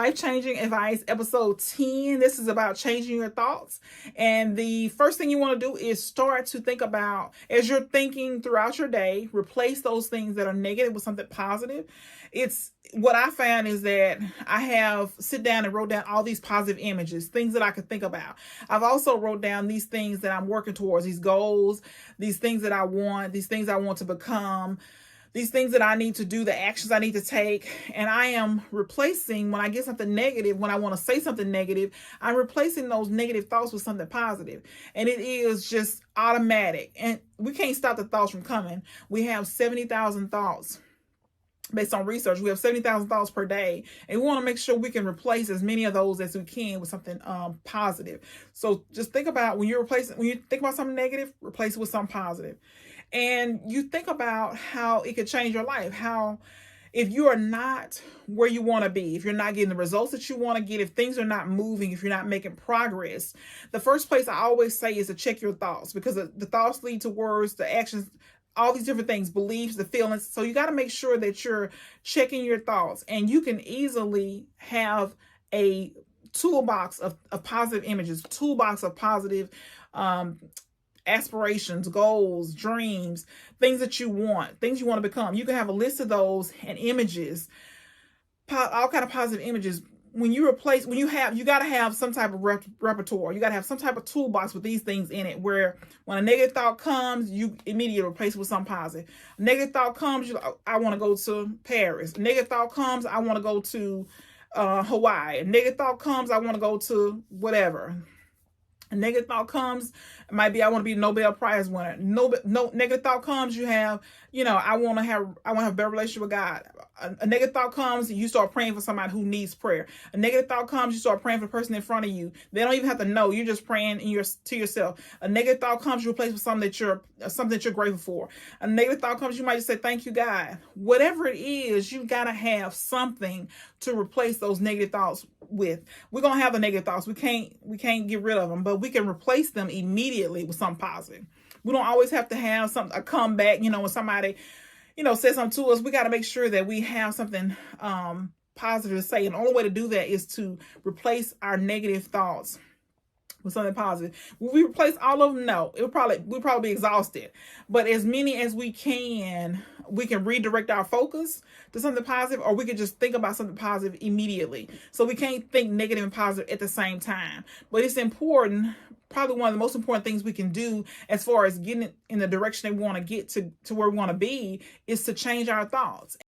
Life-Changing Advice, episode 10. This is about changing your thoughts. And the first thing you want to do is start to think about, as you're thinking throughout your day, replace those things that are negative with something positive. It's what I found is that I have sit down and wrote down all these positive images, things that I could think about. I've also wrote down these things that I'm working towards, these goals, these things that I want, these things I want to become, these things that I need to do, the actions I need to take. And I am replacing, when I get something negative, when I want to say something negative, I'm replacing those negative thoughts with something positive. And it is just automatic. And we can't stop the thoughts from coming. We have 70,000 thoughts. Based on research, we have 70,000 thoughts per day, and we want to make sure we can replace as many of those as we can with something positive. So just think about when you think about something negative, replace it with something positive. And you think about how it could change your life. How, if you are not where you want to be, if you're not getting the results that you want to get, if things are not moving, if you're not making progress, the first place I always say is to check your thoughts, because the thoughts lead to words, the actions, all these different things, beliefs, the feelings. So you got to make sure that you're checking your thoughts, and you can easily have a toolbox of positive images, toolbox of positive aspirations, goals, dreams, things that you want, things you want to become. You can have a list of those and images, all kind of positive images. When you got to have some type of repertoire. You got to have some type of toolbox with these things in it, where when a negative thought comes, you immediately replace it with something positive. A negative thought comes, I want to go to Paris. A negative thought comes, I want to go to Hawaii. A negative thought comes, I want to go to whatever. A negative thought comes, it might be I want to be a Nobel Prize winner. No negative thought comes, I want to have a better relationship with God. A negative thought comes, you start praying for somebody who needs prayer. A negative thought comes, you start praying for the person in front of you. They don't even have to know. You're just praying to yourself. A negative thought comes, you replace with something that you're grateful for. A negative thought comes, you might just say, "Thank you, God." Whatever it is, you gotta have something to replace those negative thoughts with. We're gonna have the negative thoughts. We can't get rid of them, but we can replace them immediately with something positive. We don't always have to have a comeback. When somebody says something to us, we got to make sure that we have something positive to say. And the only way to do that is to replace our negative thoughts with something positive. Will we replace all of them? No. We'll probably be exhausted. But as many as we can redirect our focus to something positive, or we can just think about something positive immediately. So we can't think negative and positive at the same time. But it's important. Probably one of the most important things we can do as far as getting in the direction that we want to get to where we want to be is to change our thoughts.